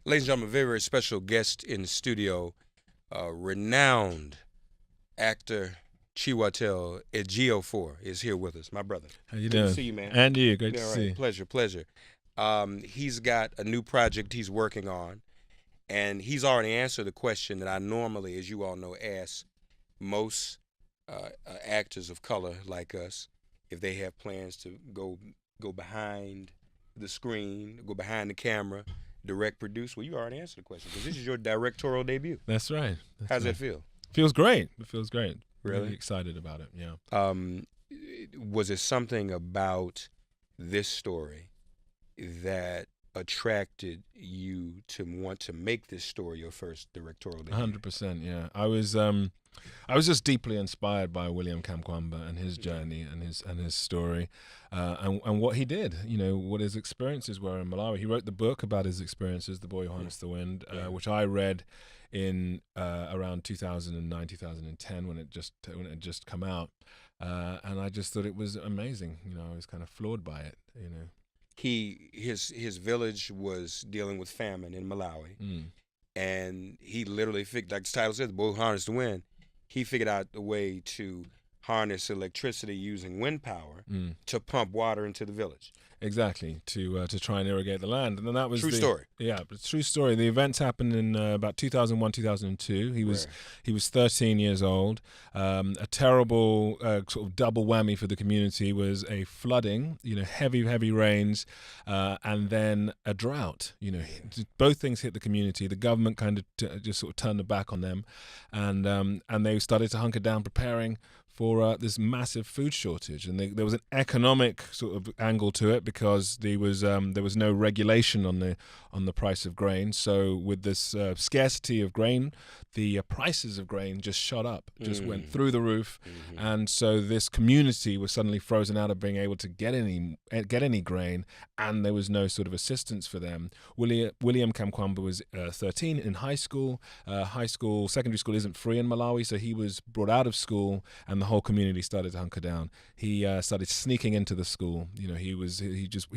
Ladies and gentlemen, a very, very special guest in the studio, renowned actor Chiwetel Ejiofor is here with us. My brother. How you Good to doing? see you, man. And you, great to Yeah, all see right. you. Pleasure, pleasure. He's got a new project he's working on, and he's already answered the question that I normally, as you all know, ask most actors of color like us if they have plans to go behind the screen, go behind the camera, direct, produce. Well, you already answered the question because this is your directorial debut. That's right. That's How's that right. feel? Feels great. It feels great. Really Really? excited about it. Yeah. Um, was it something about this story that attracted you to want to make this story your first directorial debut? 100%. Yeah. I was just deeply inspired by William Kamkwamba and his Okay. journey and his story, and what he did. You know what his experiences were in Malawi. He wrote the book about his experiences, The Boy Who Mm. Harnessed the Wind, Yeah. which I read in around 2009, 2010 when it had just come out, and I just thought it was amazing. You know, I was kind of floored by it. You know. His village was dealing with famine in Malawi, Mm. and he literally figured, like the title says, "The Boy Who Harnessed the Wind." He figured out a way to harness electricity using wind power Mm. to pump water into the village. Exactly, to try and irrigate the land, and then that was True the story. yeah, but true story. The events happened in about 2001, 2002. Right. He was 13 years old. A terrible sort of double whammy for the community was a flooding, you know, heavy rains, and then a drought. You know, both things hit the community. The government kind of just sort of turned their back on them, and they started to hunker down, preparing for this massive food shortage, and there was an economic sort of angle to it because there was no regulation on the price of grain. So with this scarcity of grain, the prices of grain just shot up, just went through the roof, and so this community was suddenly frozen out of being able to get any grain, and there was no sort of assistance for them. William Kamkwamba was 13 in high school. Secondary school isn't free in Malawi, so he was brought out of school, and the whole community started to hunker down. He started sneaking into the school. You know, he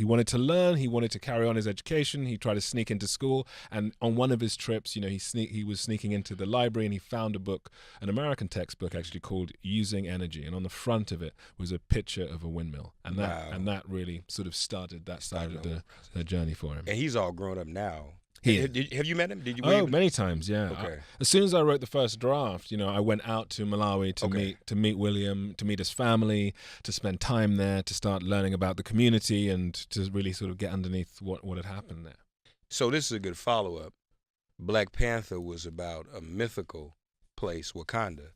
wanted to learn. He wanted to carry on his education. He tried to sneak into school, and on one of his trips, you know, he was sneaking into the library, and he found a book, an American textbook actually called "Using Energy," and on the front of it was a picture of a windmill, and Wow. that really sort of started the journey for him. And he's all grown up now. He Have you met him? Did you? Oh, many times, yeah. Okay. As soon as I wrote the first draft, you know, I went out to Malawi to Okay. meet William, to meet his family, to spend time there, to start learning about the community, and to really sort of get underneath what had happened there. So this is a good follow up. Black Panther was about a mythical place, Wakanda.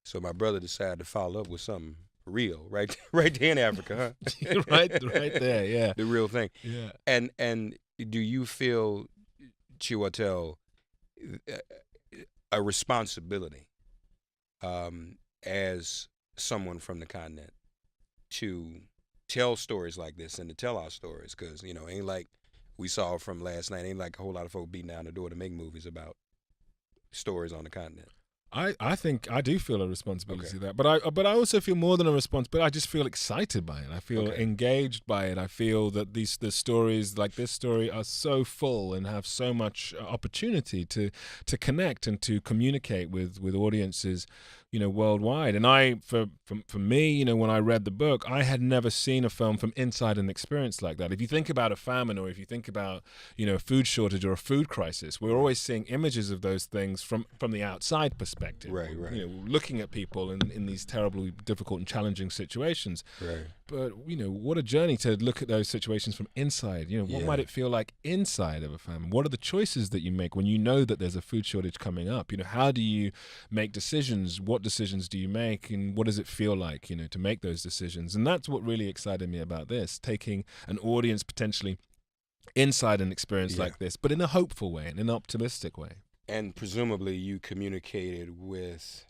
So my brother decided to follow up with something real, right, right there in Africa, huh? right there, yeah, The real thing. yeah. And do you feel, Chiwetel, uh, a responsibility as someone from the continent to tell stories like this and to tell our stories? Because, you know, ain't like we saw from last night, ain't like a whole lot of folk beating down the door to make movies about stories on the continent. I think I do feel a responsibility Okay. to that, but I also feel more than a responsibility. I just feel excited by it. I feel Okay. engaged by it. I feel that the stories like this story are so full and have so much opportunity to connect and to communicate with audiences, you know, worldwide. And for me, you know, when I read the book, I had never seen a film from inside an experience like that. If you think about a famine, or if you think about, you know, a food shortage or a food crisis, we're always seeing images of those things from the outside perspective. Right, right. You know, looking at people in these terribly difficult and challenging situations. Right. But, you know, what a journey to look at those situations from inside. You know, what Yeah. might it feel like inside of a famine? What are the choices that you make when you know that there's a food shortage coming up? You know, how do you make decisions? What decisions do you make? And what does it feel like, you know, to make those decisions? And that's what really excited me about this, taking an audience potentially inside an experience Yeah. like this, but in a hopeful way and in an optimistic way. And presumably you communicated with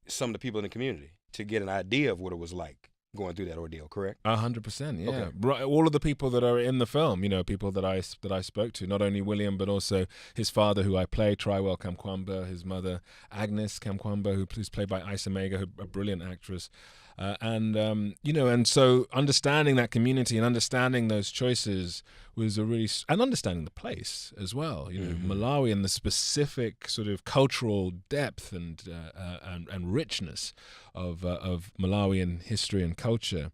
some of the people in the community to get an idea of what it was like going through that ordeal, correct? 100%, yeah. Okay. Right, all of the people that are in the film, you know, people that I spoke to, not only William but also his father, who I play, Chiwetel Kamkwamba, his mother Agnes Kamkwamba, who's played by Isa Mega, a brilliant actress. And so understanding that community and understanding those choices was and understanding the place as well. Malawi and the specific sort of cultural depth and richness of Malawian history and culture.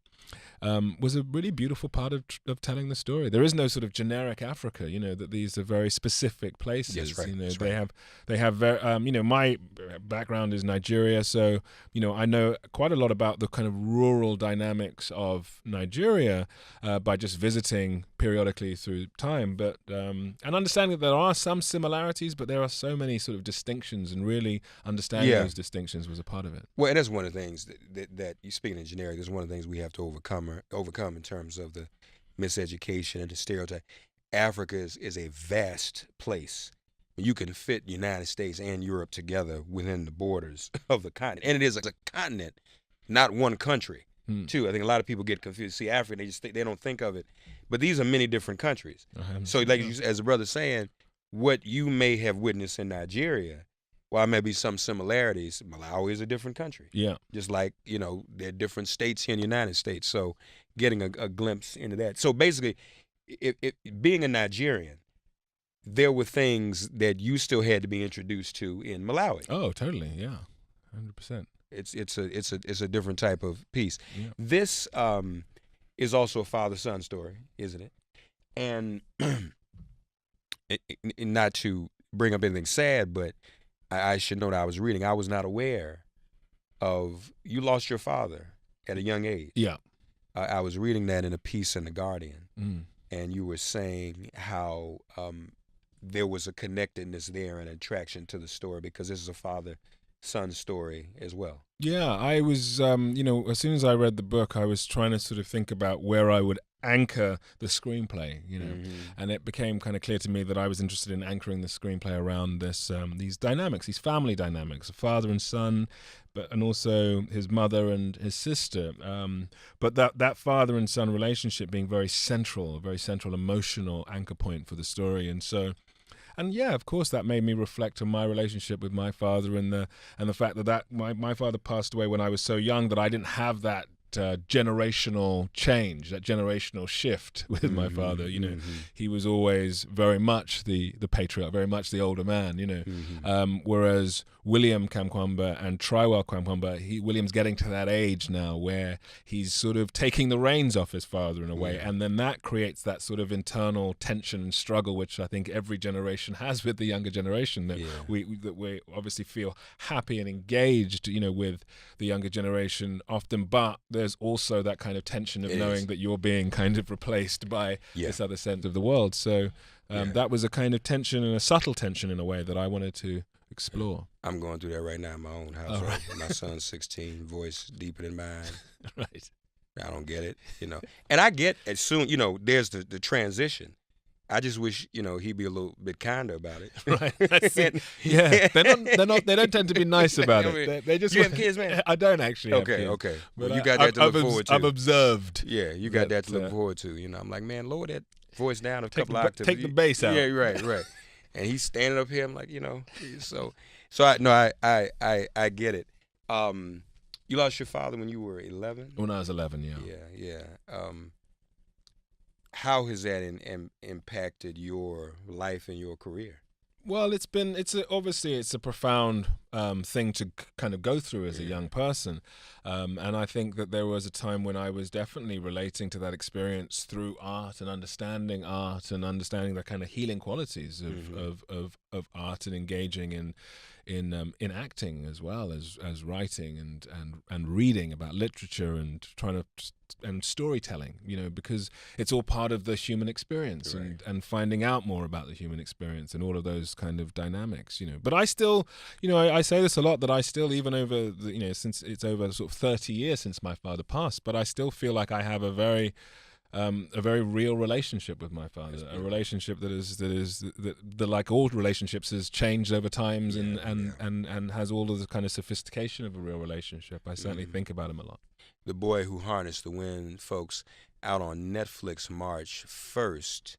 Was a really beautiful part of telling the story. There is no sort of generic Africa, that these are very specific places. Yes, right. They have very, my background is Nigeria, so I know quite a lot about the kind of rural dynamics of Nigeria by just visiting periodically through time, but and understanding that there are some similarities, but there are so many sort of distinctions, and really understanding those distinctions was a part of it. Well, and that's one of the things that you speaking in generic. That's one of the things we have to overcome in terms of the miseducation and the stereotype. Africa is a vast place. You can fit the United States and Europe together within the borders of the continent, and it is a continent, not one country. Too, I think a lot of people get confused. See, Africa, they don't think of it, but these are many different countries. So, like you, as the brother's saying, what you may have witnessed in Nigeria, while there may be some similarities, Malawi is a different country. Yeah. Just like, there are different states here in the United States. So getting a glimpse into that. So basically, being a Nigerian, there were things that you still had to be introduced to in Malawi. Oh, totally. Yeah. 100%. It's a different type of piece. Yeah. This is also a father-son story, isn't it? And not to bring up anything sad, but I should know that I was reading. I was not aware of you lost your father at a young age. Yeah. I was reading that in a piece in The Guardian, and you were saying how there was a connectedness there and attraction to the story because this is a father-son story as well. Yeah, I was, as soon as I read the book, I was trying to sort of think about where I would anchor the screenplay, and it became kind of clear to me that I was interested in anchoring the screenplay around these dynamics, these family dynamics, a father and son, and also his mother and his sister. But that father and son relationship being a very central emotional anchor point for the story, and yeah, of course, that made me reflect on my relationship with my father and the fact that my father passed away when I was so young that I didn't have that generational change, that generational shift with my father. He was always very much the patriarch, very much the older man. Whereas William Kamkwamba and Chiwetel Kamkwamba, William's getting to that age now where he's sort of taking the reins off his father in a way, and then that creates that sort of internal tension and struggle, which I think every generation has with the younger generation. That we obviously feel happy and engaged, with the younger generation often, but there's also that kind of tension of knowing that you're being kind of replaced by this other sense of the world. So that was a kind of tension, and a subtle tension in a way, that I wanted to explore. I'm going through that right now in my own household. Right. My son's 16, voice deeper than mine. Right. I don't get it, And I get as soon, there's the transition. I just wish, he'd be a little bit kinder about it. Right. That's it. Yeah. They don't tend to be say about it. They just. You have kids, man? I don't actually have kids. Okay. But well, you got that to look forward to. I've observed. Yeah, you got that to look forward to. I'm like, man, lower that voice down a couple octaves. Take the bass out. Yeah, right. And he's standing up here. I'm like, so I get it. You lost your father when you were 11? When I was 11, yeah. Yeah. How has that impacted your life and your career? Well, obviously it's a profound thing to kind of go through as a young person, and I think that there was a time when I was definitely relating to that experience through art and understanding the kind of healing qualities of art, and engaging in acting as well as writing and reading about literature and and storytelling, because it's all part of the human experience, right. and finding out more about the human experience and all of those kind of dynamics, But I still, I say this a lot, that I still, even over since it's over sort of 30 years since my father passed, but I still feel like I have a very real relationship with my father, a relationship that like all relationships has changed over times, and has all of the kind of sophistication of a real relationship. I certainly think about him a lot. The Boy Who Harnessed the Wind, folks, out on Netflix March 1st.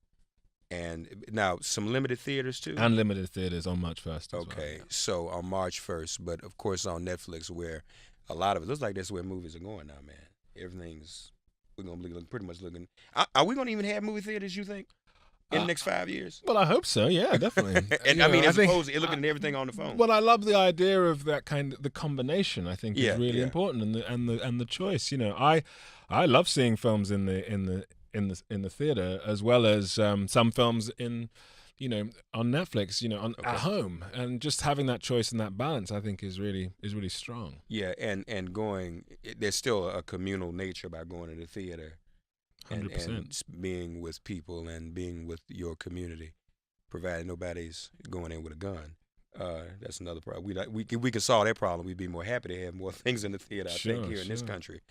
And now some limited theaters too? And limited theaters on March 1st. Okay, so on March 1st, but of course on Netflix, where a lot of it looks like that's where movies are going now, man. Everything's we're gonna be pretty much looking. Are we gonna even have movie theaters? You think in the next 5 years? Well, I hope so. Yeah, definitely. And I mean, as opposed to looking at everything on the phone. Well, I love the idea of that the combination. I think is really yeah. important, and the choice. I love seeing films in the theater as well as some films on Netflix, at home, and just having that choice and that balance, I think is really strong. Yeah, and there's still a communal nature about going to the theater. 100%. And being with people and being with your community, provided nobody's going in with a gun. That's another problem. We can solve that problem. We'd be more happy to have more things in the theater, I think, here in this country.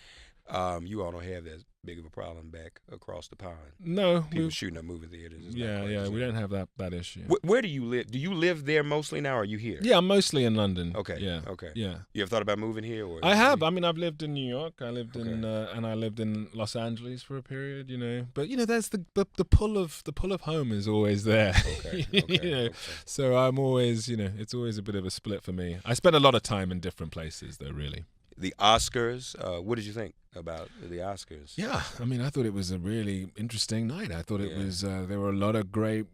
You all don't have that big of a problem back across the pond. No. People shooting up movie theaters. Yeah, we don't have that issue. Where do you live? Do you live there mostly now, or are you here? Yeah, I'm mostly in London. Okay. Yeah. Okay. Yeah. You ever thought about moving here? Or I have. I mean, I've lived in New York. I lived in and I lived in Los Angeles for a period. But there's the pull of home is always there. Okay. So I'm always it's always a bit of a split for me. I spend a lot of time in different places though, really. The Oscars. What did you think about the Oscars? Yeah, I mean, I thought it was a really interesting night. I thought it was there were a lot of great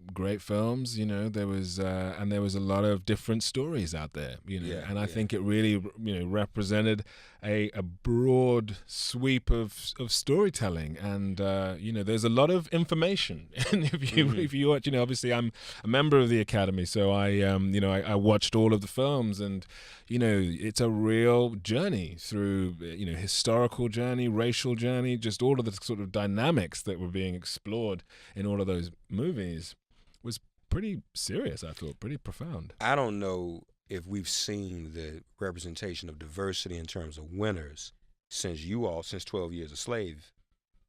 films. There was a lot of different stories out there. And I think it really represented a broad sweep of storytelling, and there's a lot of information. And if you watch, obviously I'm a member of the Academy, so I watched all of the films, and it's a real journey through historical journey, racial journey, just all of the sort of dynamics that were being explored in all of those movies was pretty serious. I thought pretty profound. I don't know if we've seen the representation of diversity in terms of winners since 12 Years a Slave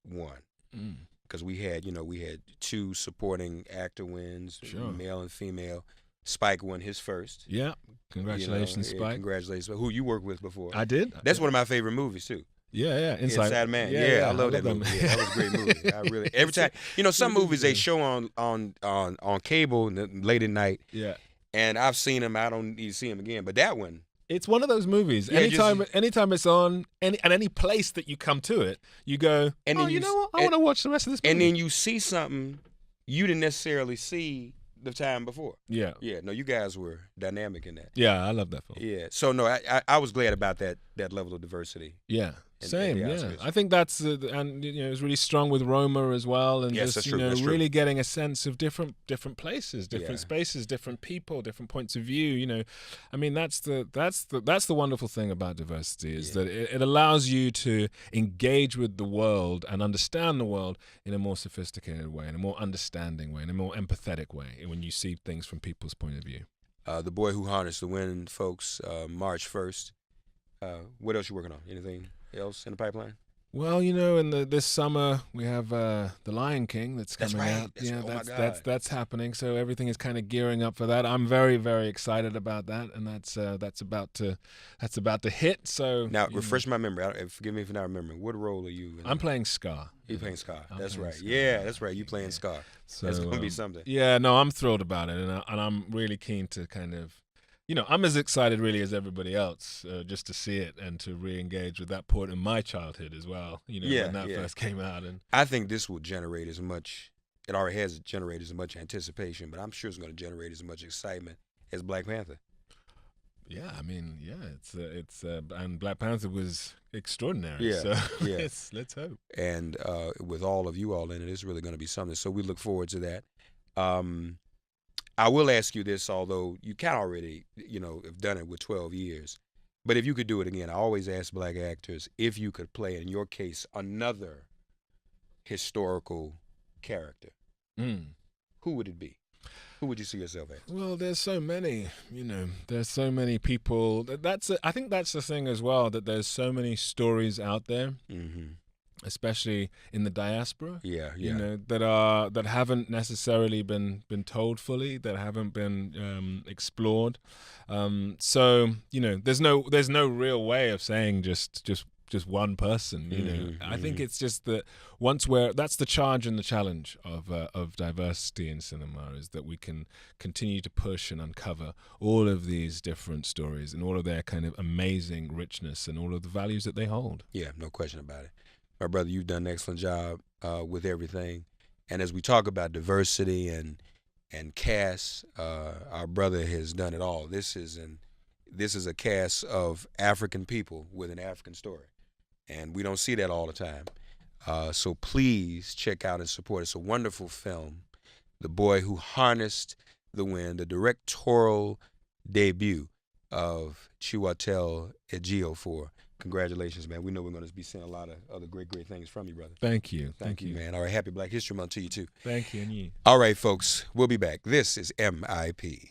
won. Because we had 2 supporting actor wins, male and female. Spike won his first. Yeah, congratulations, Spike. Congratulations. Who you worked with before? I did. That's one of my favorite movies too. Yeah, Inside Man. Yeah, I love that movie. Yeah, that was a great movie. I really every time some movies they show on cable late at night. Yeah. And I've seen them. I don't need to see them again. But that one, it's one of those movies. Yeah, anytime it's on, any place that you come to it, you go, and then you know what? I want to watch the rest of this movie. And then you see something you didn't necessarily see the time before. Yeah. Yeah. No, you guys were dynamic in that. Yeah, I love that film. Yeah. So no, I was glad about that level of diversity. Yeah. Same, yeah. I think that's and it was really strong with Roma as well, and yes, just that's true. really getting a sense of different places, different spaces, different people, different points of view. I mean that's the wonderful thing about diversity is that it allows you to engage with the world and understand the world in a more sophisticated way, in a more understanding way, in a more empathetic way when you see things from people's point of view. The Boy Who Harnessed the Wind, folks, March 1st. What else you working on? Anything else in the pipeline? Well, in this summer we have The Lion King that's coming out. That's happening. So everything is kind of gearing up for that. I'm very, very excited about that, and that's about to hit. So now, refresh my memory. Forgive me for not remembering. What role are you in? I'm playing Scar. You're playing Scar. That's right. Scar. Yeah, that's right. You playing Scar. So that's gonna be something. Yeah, no, I'm thrilled about it, and I'm really keen to kind of. I'm as excited really as everybody else just to see it and to re-engage with that point in my childhood as well, when that first came out. And I think this will generate it already has generated as much anticipation, but I'm sure it's going to generate as much excitement as Black Panther. Yeah, I mean, it's and Black Panther was extraordinary. Yeah, so yeah. Let's hope. And with all of you all in it, it's really going to be something. So we look forward to that. I will ask you this, although you kind of already, have done it with 12 years. But if you could do it again, I always ask Black actors if you could play, in your case, another historical character. Who would it be? Who would you see yourself as? Well, there's so many, there's so many people. I think that's the thing as well, that there's so many stories out there. Mm-hmm. Especially in the diaspora, that haven't necessarily been told fully, that haven't been explored. So there's no real way of saying just just one person. You know, Mhm, I think mhm. it's just that that's the charge and the challenge of diversity in cinema, is that we can continue to push and uncover all of these different stories and all of their kind of amazing richness and all of the values that they hold. Yeah, no question about it. My brother, you've done an excellent job with everything. And as we talk about diversity and cast, our brother has done it all. This is a cast of African people with an African story, and we don't see that all the time. So please check out and support. It's a wonderful film, The Boy Who Harnessed the Wind, the directorial debut of Chiwetel Ejiofor. Congratulations, man. We know we're going to be seeing a lot of other great, great things from you, brother. Thank you. Thank you, man. All right, happy Black History Month to you, too. Thank you, and you. All right, folks, we'll be back. This is MIP.